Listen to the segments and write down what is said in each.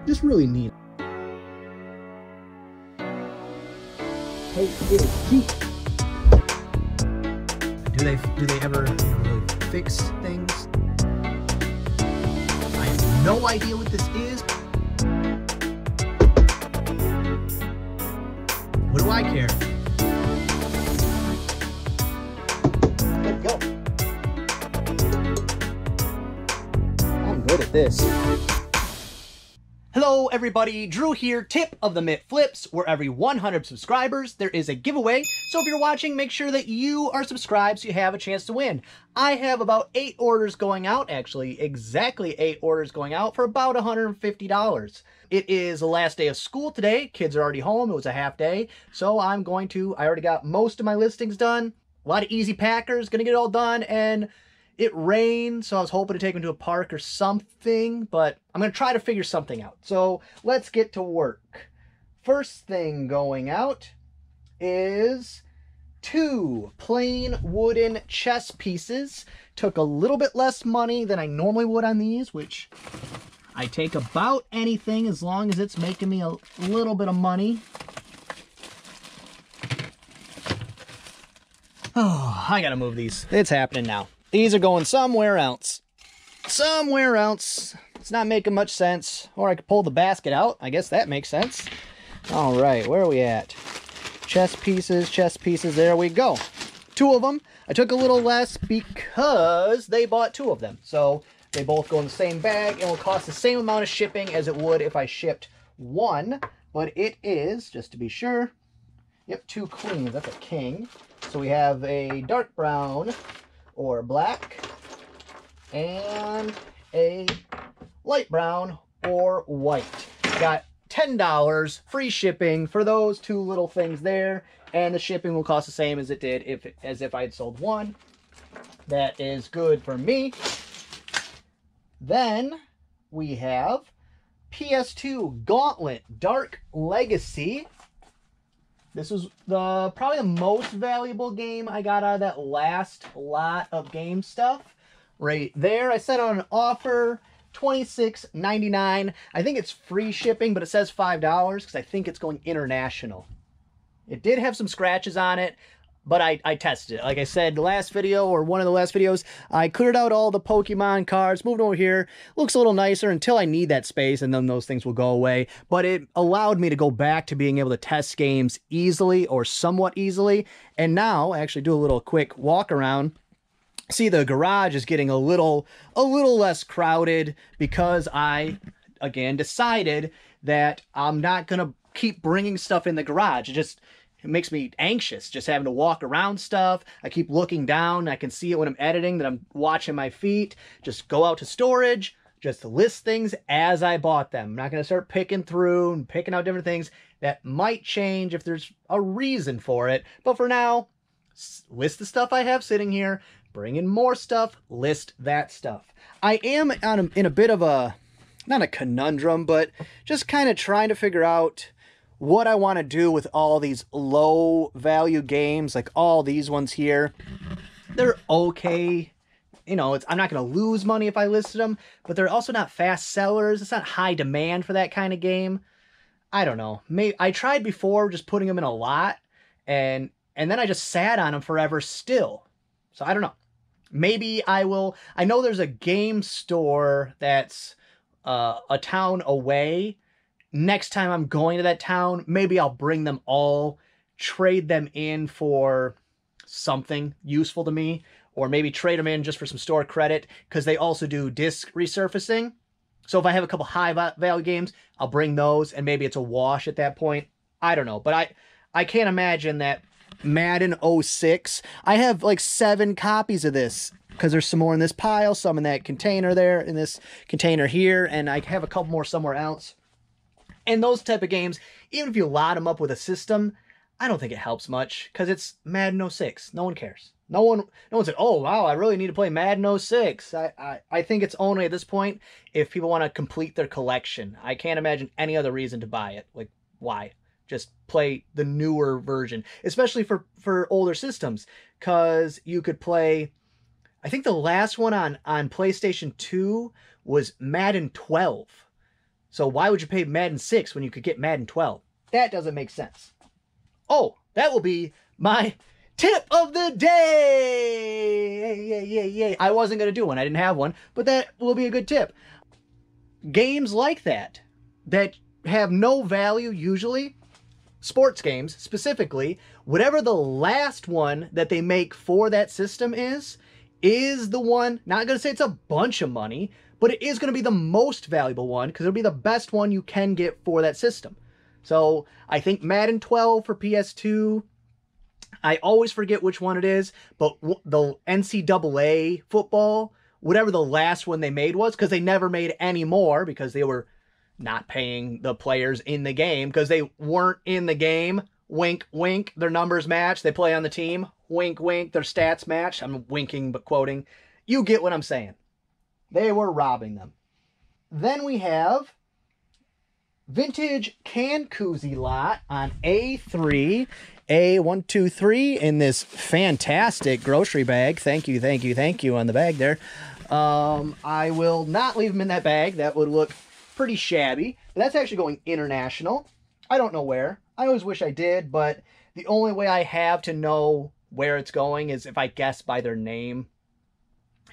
Just really neat. Hey, Jeep. Do they ever really fix things? I have no idea what this is. What do I care? Let's go. I'm good at this. Hello everybody, Drew here. Tip of the Mitt Flips, where every 100 subscribers there is a giveaway. So if you're watching, make sure that you are subscribed so you have a chance to win. I have about 8 orders going out, actually exactly 8 orders going out for about $150. It is the last day of school today. Kids are already home. It was a half day. So I already got most of my listings done. A lot of easy packers, gonna get it all done, and it rained, so I was hoping to take them to a park or something, but I'm going to try to figure something out. So let's get to work. First thing going out is 2 plain wooden chess pieces. Took a little bit less money than I normally would on these, which I take about anything as long as it's making me a little bit of money. Oh, I got to move these. It's happening now. These are going somewhere else. Somewhere else. It's not making much sense. Or I could pull the basket out. I guess that makes sense. All right, where are we at? Chess pieces, there we go. 2 of them. I took a little less because they bought 2 of them. So they both go in the same bag and will cost the same amount of shipping as it would if I shipped 1. But it is, just to be sure, yep, 2 queens. That's a king. So we have a dark brown or black, and a light brown or white. Got $10 free shipping for those 2 little things there, and the shipping will cost the same as it did as if I had sold 1. That is good for me. Then we have PS2 Gauntlet Dark Legacy. This was probably the most valuable game I got out of that last lot of game stuff. Right there, I set on an offer, $26.99. I think it's free shipping, but it says $5 because I think it's going international. It did have some scratches on it, but I tested it. Like I said, the last video, or one of the last videos, I cleared out all the Pokemon cards, moved over here. Looks a little nicer until I need that space, and then those things will go away. But it allowed me to go back to being able to test games easily, or somewhat easily. And now, I actually do a little quick walk around. See, the garage is getting a little less crowded because I, again, decided that I'm not going to keep bringing stuff in the garage. It makes me anxious just having to walk around stuff. I keep looking down. I can see it when I'm editing that I'm watching my feet. Just go out to storage, just list things as I bought them. I'm not going to start picking through and picking out different things. That might change if there's a reason for it. But for now, list the stuff I have sitting here. Bring in more stuff. List that stuff. I am in a bit of a, not a conundrum, but just kind of trying to figure out what I want to do with all these low value games, like all these ones here. They're okay. You know, I'm not going to lose money if I listed them, but they're also not fast sellers. It's not high demand for that kind of game. I don't know. Maybe I tried before just putting them in a lot, and then I just sat on them forever still. So I don't know. Maybe I will. I know there's a game store that's a town away. Next time I'm going to that town, maybe I'll bring them all, trade them in for something useful to me, or maybe trade them in just for some store credit, because they also do disc resurfacing. So if I have a couple high value games, I'll bring those, and maybe it's a wash at that point. I don't know, but I can't imagine that Madden 06, I have like 7 copies of this, because there's some more in this pile, some in that container there, in this container here, and I have a couple more somewhere else. And those type of games, even if you lot them up with a system, I don't think it helps much, because it's Madden 06. No one cares. No one said, oh, wow, I really need to play Madden 06. I think it's only at this point if people want to complete their collection. I can't imagine any other reason to buy it. Like, why? Just play the newer version, especially for older systems, because you could play, I think the last one on PlayStation 2 was Madden 12. So why would you pay Madden 6 when you could get Madden 12? That doesn't make sense. Oh, that will be my tip of the day. Yay. I wasn't going to do one. I didn't have one, but that will be a good tip. Games like that have no value usually, sports games specifically, whatever the last one that they make for that system is the one, not going to say it's a bunch of money, but it is going to be the most valuable one because it'll be the best one you can get for that system. So I think Madden 12 for PS2, I always forget which one it is, but the NCAA football, whatever the last one they made was, because they never made any more because they were not paying the players in the game because they weren't in the game. Wink, wink, their numbers match. They play on the team. Wink, wink, their stats match. I'm winking but quoting. You get what I'm saying. They were robbing them. Then we have vintage Can Koozie lot on A3. A123 in this fantastic grocery bag. Thank you on the bag there. I will not leave them in that bag. That would look pretty shabby. But that's actually going international. I don't know where. I always wish I did, but the only way I have to know where it's going is if I guess by their name.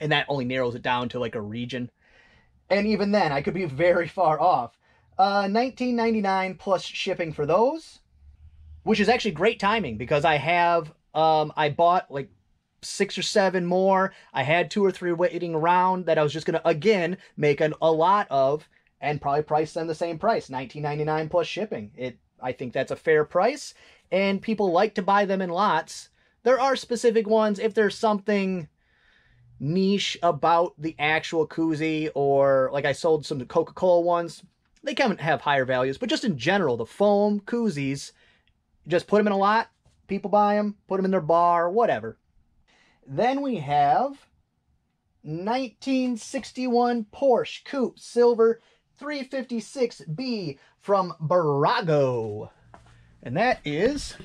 And that only narrows it down to like a region. And even then, I could be very far off. $19.99 plus shipping for those. Which is actually great timing because I have, I bought like 6 or 7 more. I had 2 or 3 waiting around that I was just going to, again, make a lot of and probably price them the same price, $19.99 plus shipping. I think that's a fair price, and people like to buy them in lots. There are specific ones if there's something niche about the actual koozie, or like I sold some Coca-Cola ones. They can have higher values, but just in general, the foam koozies, just put them in a lot, people buy them, put them in their bar, whatever. Then we have 1961 Porsche Coupe Silver 356B from Barago. And that is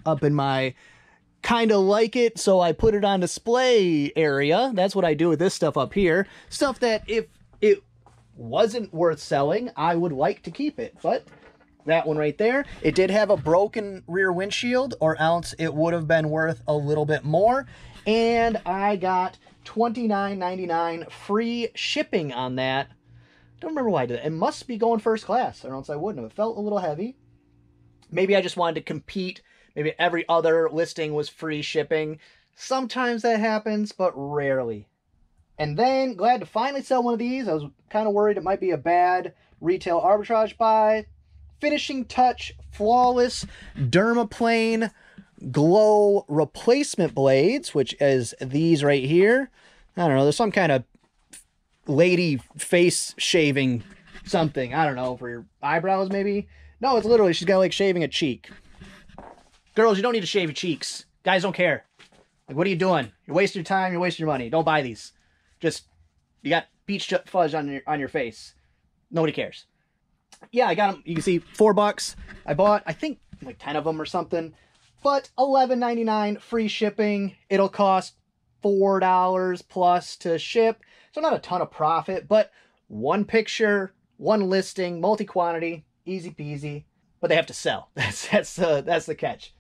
up in my kind of like it, so I put it on display area. That's what I do with this stuff up here. Stuff that if it wasn't worth selling, I would like to keep it, but that one right there, it did have a broken rear windshield, or else it would have been worth a little bit more. And I got $29.99 free shipping on that. Don't remember why I did that. It must be going first class, or else I wouldn't have. It felt a little heavy. Maybe I just wanted to compete. Maybe every other listing was free shipping. Sometimes that happens, but rarely. And then, glad to finally sell one of these. I was kind of worried it might be a bad retail arbitrage buy. Finishing Touch Flawless Dermaplane Glow Replacement Blades, which is these right here. I don't know, there's some kind of lady face shaving something. I don't know, for your eyebrows maybe? No, it's literally, she's got like shaving a cheek. Girls, you don't need to shave your cheeks. Guys don't care. Like, what are you doing? You're wasting your time, you're wasting your money. Don't buy these. Just, you got peach fudge on your face. Nobody cares. Yeah, I got them. You can see $4. I bought, I think, like 10 of them or something. But $11.99 free shipping. It'll cost $4 plus to ship. So not a ton of profit, but one picture, one listing, multi-quantity, easy peasy. But they have to sell. That's the catch.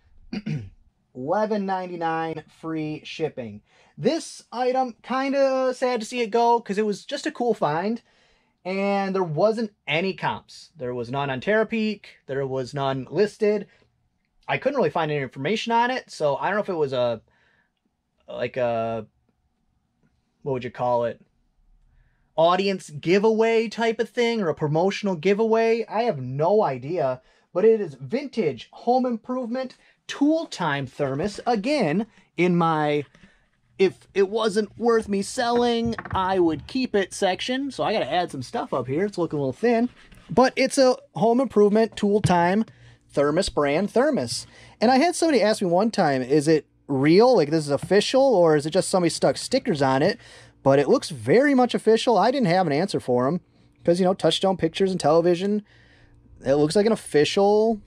$11.99 free shipping. This item, kind of sad to see it go because it was just a cool find. And there wasn't any comps. There was none on Terapeak. There was none listed. I couldn't really find any information on it. So I don't know if it was what would you call it? Audience giveaway type of thing, or a promotional giveaway. I have no idea. But it is vintage home improvement tool time thermos. Again, in my if it wasn't worth me selling, I would keep it section. So I got to add some stuff up here. It's looking a little thin. But it's a home improvement tool time Thermos brand thermos. And I had somebody ask me one time, is it real? Like, this is official? Or is it just somebody stuck stickers on it? But it looks very much official. I didn't have an answer for them. Because, you know, Touchstone Pictures and Television, it looks like an official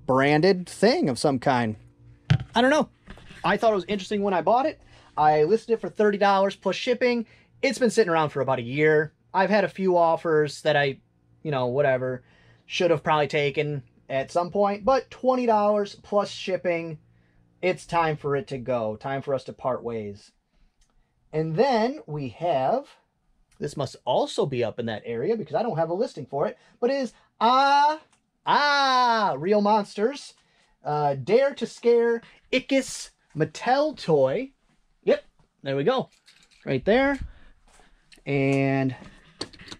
branded thing of some kind. I don't know. I thought it was interesting when I bought it. I listed it for $30 plus shipping. It's been sitting around for about a year. I've had a few offers that I you know, whatever. Should have probably taken at some point, but $20 plus shipping. It's time for it to go. Time for us to part ways. And then we have, this must also be up in that area because I don't have a listing for it, but it is Real Monsters. Dare to Scare Ickis Mattel toy. Yep, there we go. Right there. And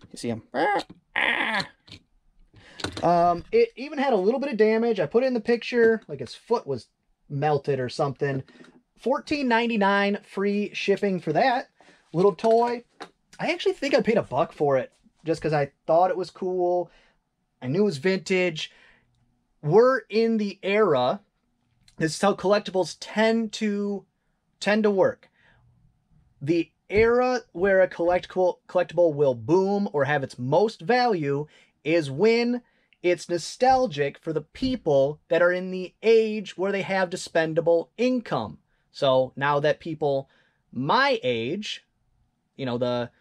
you see him. It even had a little bit of damage. I put it in the picture, like his foot was melted or something. $14.99 free shipping for that little toy. I actually think I paid $1 for it just because I thought it was cool. I knew it was vintage. We're in the era, this is how collectibles tend to work. The era where a collectible will boom or have its most value is when it's nostalgic for the people that are in the age where they have dispendable income. So now that people my age, you know, the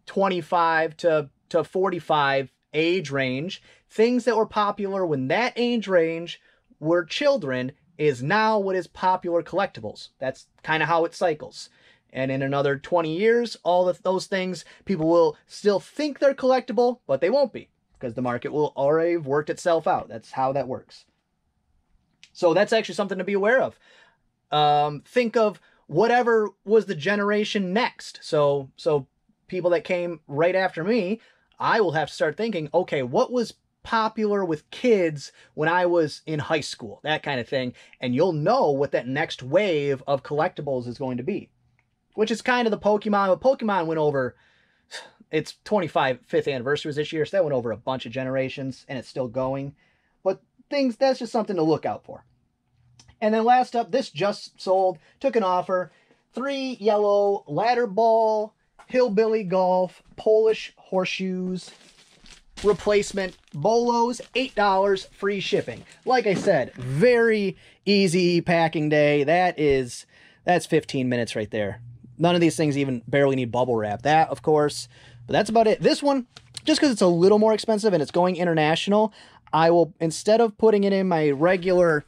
25 to 45 age range, things that were popular when that age range were children is now what is popular collectibles. That's kind of how it cycles. And in another 20 years, all of those things, people will still think they're collectible, but they won't be because the market will already have worked itself out. That's how that works. So that's actually something to be aware of. Think of whatever was the generation next. So people that came right after me, I will have to start thinking, okay, what was popular with kids when I was in high school? That kind of thing. And you'll know what that next wave of collectibles is going to be. Which is kind of the Pokemon. Pokemon went over, its 25th anniversary was this year, so that went over a bunch of generations, and it's still going. But things, that's just something to look out for. And then last up, this just sold, took an offer, 3 yellow ladder ball, hillbilly golf, Polish horseshoes, replacement bolos, $8 free shipping. Like I said, very easy packing day. That's 15 minutes right there. None of these things even barely need bubble wrap. That, of course, but that's about it. This one, just because it's a little more expensive and it's going international, I will, instead of putting it in my regular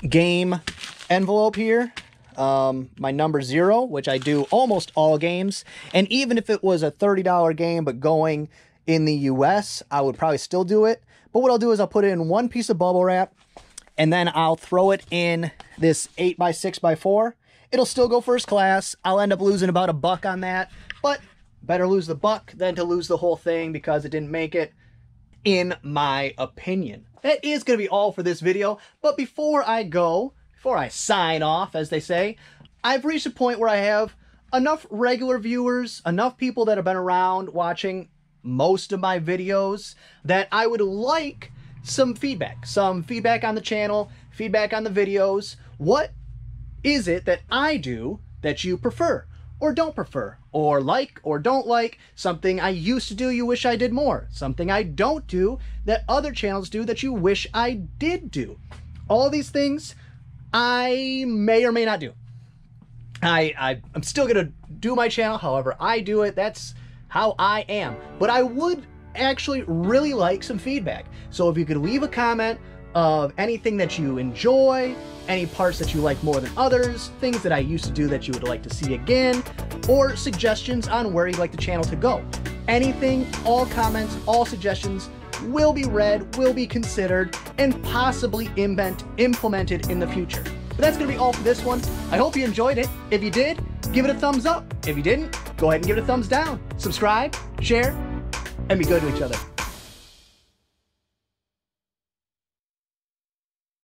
game envelope here, my number 0, which I do almost all games, and even if it was a $30 game but going in the US, I would probably still do it. But what I'll do is I'll put it in one piece of bubble wrap, and then I'll throw it in this 8x6x4. It'll still go first class. I'll end up losing about $1 on that, but better lose the $1 than to lose the whole thing because it didn't make it, in my opinion. That is going to be all for this video, but before I sign off, as they say, I've reached a point where I have enough regular viewers, enough people that have been around watching most of my videos, that I would like some feedback on the channel, feedback on the videos. What is it that I do that you prefer or don't prefer, or like or don't like? Something I used to do you wish I did more, something I don't do that other channels do that you wish I did do. All these things I may or may not do. I'm still gonna do my channel however I do it. That's how I am. But I would actually really like some feedback. So if you could leave a comment of anything that you enjoy, any parts that you like more than others, things that I used to do that you would like to see again, or suggestions on where you'd like the channel to go. Anything, all comments, all suggestions will be read, will be considered, and possibly implemented in the future. But that's going to be all for this one. I hope you enjoyed it. If you did, give it a thumbs up. If you didn't, go ahead and give it a thumbs down. Subscribe, share, and be good to each other.